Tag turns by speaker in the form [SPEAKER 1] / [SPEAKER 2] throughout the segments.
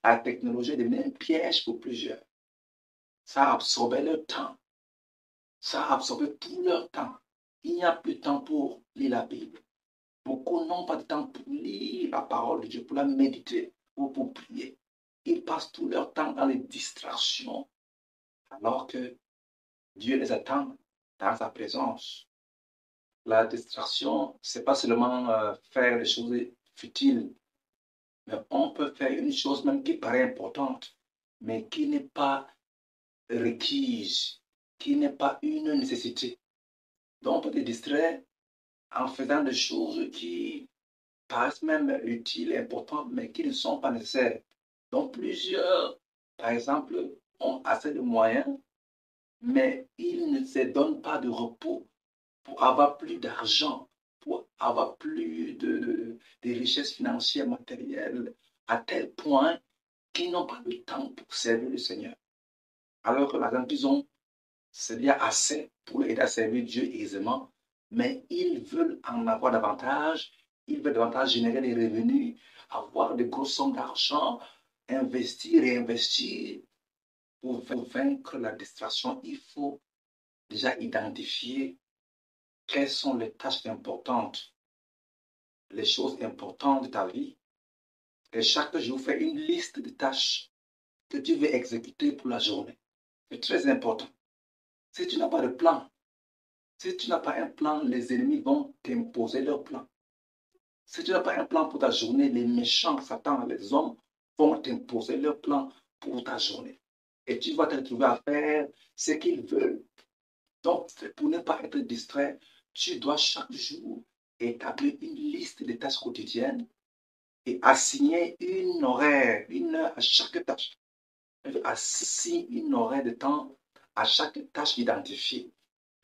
[SPEAKER 1] la technologie est devenue un piège pour plusieurs. Ça a absorbé leur temps. Ça a absorbé tout leur temps. Il n'y a plus de temps pour lire la Bible. Beaucoup n'ont pas de temps pour lire la parole de Dieu, pour la méditer ou pour prier. Ils passent tout leur temps dans les distractions, alors que Dieu les attend dans sa présence. La distraction, c'est pas seulement faire des choses futiles, mais on peut faire une chose même qui paraît importante, mais qui n'est pas requise, qui n'est pas une nécessité. Donc, on peut te distraire en faisant des choses qui paraissent même utiles et importantes, mais qui ne sont pas nécessaires. Donc, plusieurs, par exemple, ont assez de moyens, mais ils ne se donnent pas de repos pour avoir plus d'argent, pour avoir plus de richesses financières, matérielles, à tel point qu'ils n'ont pas de temps pour servir le Seigneur. Alors que l'argent qu'ils ont, c'est bien assez pour aider à servir Dieu aisément, mais ils veulent en avoir davantage, ils veulent davantage générer des revenus, avoir de grosses sommes d'argent, investir et investir. Pour vaincre la distraction, il faut déjà identifier quelles sont les tâches importantes, les choses importantes de ta vie. Et chaque jour, fais une liste de tâches que tu veux exécuter pour la journée. C'est très important. Si tu n'as pas de plan, si tu n'as pas un plan, les ennemis vont t'imposer leur plan. Si tu n'as pas un plan pour ta journée, les méchants, Satan, les hommes vont t'imposer leur plan pour ta journée. Et tu vas te retrouver à faire ce qu'ils veulent. Donc, pour ne pas être distrait, tu dois chaque jour établir une liste de tâches quotidiennes et assigner une horaire, une heure à chaque tâche. Assigner une horaire de temps à chaque tâche identifiée.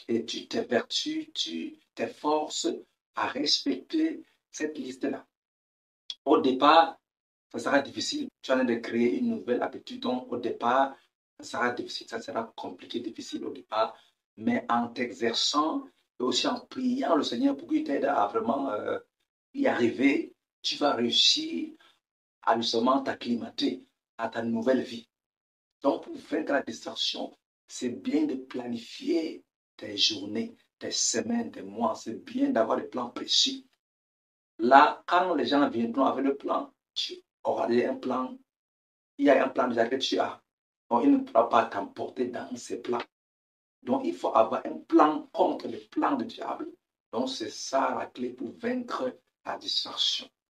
[SPEAKER 1] Et tu t'évertues, tu t'efforces à respecter cette liste-là. Au départ, ça sera difficile. Tu as de créer une nouvelle habitude. Donc, au départ, ça sera difficile, ça sera compliqué, difficile au départ. Mais en t'exerçant et aussi en priant le Seigneur pour qu'il t'aide à vraiment y arriver, tu vas réussir à justement t'acclimater à ta nouvelle vie. Donc, pour vaincre la distraction, c'est bien de planifier tes journées, tes semaines, tes mois. C'est bien d'avoir des plans précis. Là, quand les gens viendront avec le plan, tu auras un plan. Il y a un plan déjà que tu as. Donc, il ne pourra pas t'emporter dans ces plans. Donc, il faut avoir un plan contre le plan du diable. Donc, c'est ça la clé pour vaincre la distraction.